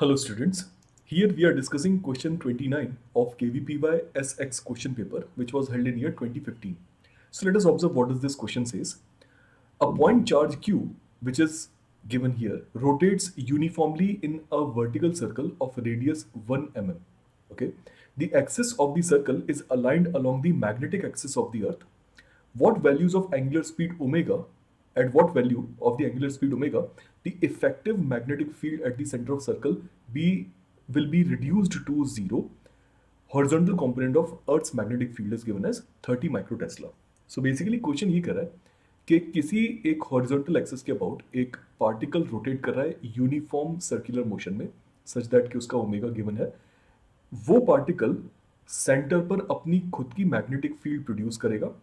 Hello students, here we are discussing question 29 of KVPY SX question paper which was held in year 2015. So let us observe what does this question says. A point charge Q which is given here rotates uniformly in a vertical circle of radius 1 mm. Okay, the axis of the circle is aligned along the magnetic axis of the earth. What values of angular speed omega, at what value of the angular speed omega, the effective magnetic field at the center of circle B will be reduced to 0. Horizontal component of Earth's magnetic field is given as 30 microtesla. So basically question ये कर रहा है कि किसी एक horizontal axis के about एक particle rotate कर रहा है यूनिफॉर्म सर्कुलर मोशन में सच दैट कि उसका ओमेगा गिवन है. वो पार्टिकल सेंटर पर अपनी खुद की मैग्नेटिक फील्ड प्रोड्यूस करेगा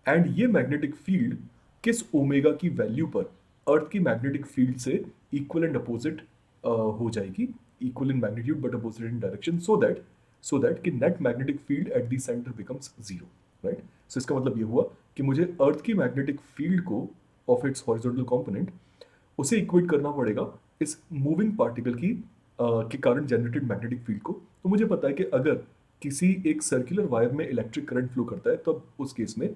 एंड ये मैग्नेटिक फील्ड किस ओमेगा की वैल्यू पर अर्थ की मैग्नेटिक फील्ड से इक्वल एंड अपोजिट हो जाएगी, equal in magnitude but opposite in direction, so that कि net magnetic field at the centre becomes zero. Right, so इसका मतलब ये हुआ कि मुझे अर्थ की मैग्नेटिक फील्ड को ऑफ इट्स हॉरिजॉन्टल कंपोनेंट उसे इक्वेट करना पड़ेगा इस मूविंग पार्टिकल की के कारण जनरेटेड मैग्नेटिक फील्ड को. तो मुझे पता है कि अगर किसी एक सर्कुलर वायर में इलेक्ट्रिक करंट फ्लो करता है तो उस केस में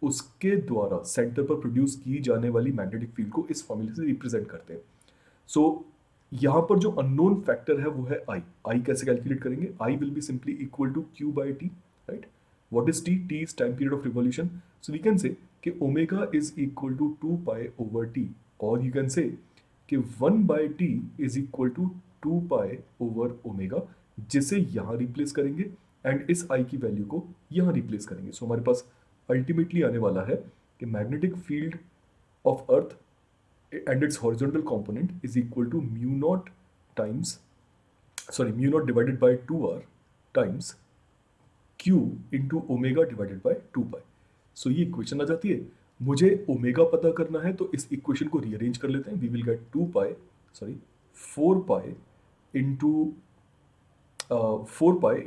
उसके द्वारा सेंटर पर प्रोड्यूस की जाने वाली मैग्नेटिक फील्ड को इस फॉर्मूले से रिप्रेजेंट करते हैं. सो यहाँ पर जो अननोन फैक्टर है वो है आई. आई कैसे कैलकुलेट करेंगे? I will be simply equal to Q by T. Right, what is T? T is time period of revolution. So we can say कि omega is equal to 2 pi over T, और you can say कि 1 by T is equal to 2 pi over omega, जिसे यहाँ replace करेंगे and इस आई की value को यहाँ रिप्लेस करेंगे. सो हमारे पास अल्टीमेटली आने वाला है कि magnetic field of earth and its horizontal component is equal to mu naught divided by 2r times q into omega divided by 2 pi. So ये इक्वेशन आ जाती है. मुझे ओमेगा पता करना है तो इस इक्वेशन को रीअरेंज कर लेते हैं. We will get 4 pi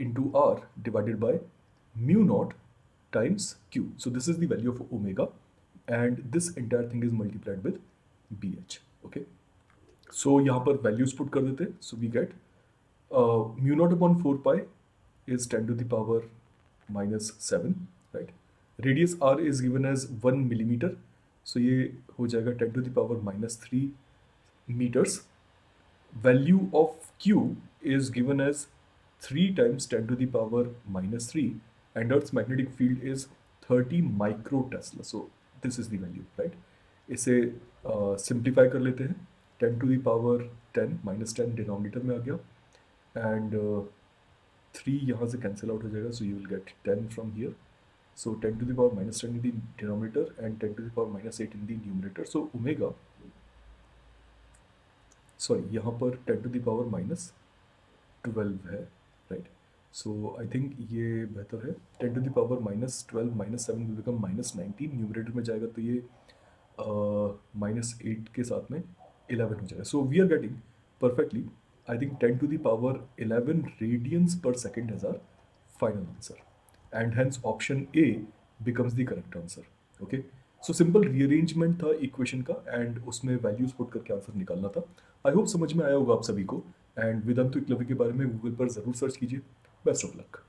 into r divided by mu naught times q. So this is the value of omega and this entire thing is multiplied with BH. Okay, so यहाँ पर values put कर देते हैं. So we get mu naught upon 4 pi is 10 to the power -7. Right, radius R is given as 1 millimetre, so ये हो जाएगा 10 to the power -3 metres. Value of Q is given as 3 times 10 to the power -3 and earth's magnetic field is 30 microtesla. So this is the value. Right, इसे simplify कर लेते हैं. 10 to the power 10 -10 denominator में आ गया and 3 यहाँ से cancel out हो जाएगा. So you will get 10 from here. So 10 to the power -10 in the denominator and 10 to the power -8 in the numerator. So omega यहाँ पर 10 to the power -12 है. Right, so I think ये बेहतर है. 10 to the power -12 -7 will become -19. Numerator में जाएगा तो ये -8 के साथ में 11 हो जाएगा. So we are getting perfectly I think 10 to the power 11 radians per second as our final answer and hence option A becomes the correct answer. Okay, so simple rearrangement था इक्वेशन का एंड उसमें वैल्यूज पुट करके answer निकालना था. I hope समझ में आया होगा आप सभी को. एंड वेदांतु एकलव्य के बारे में गूगल पर जरूर सर्च कीजिए. Best of luck.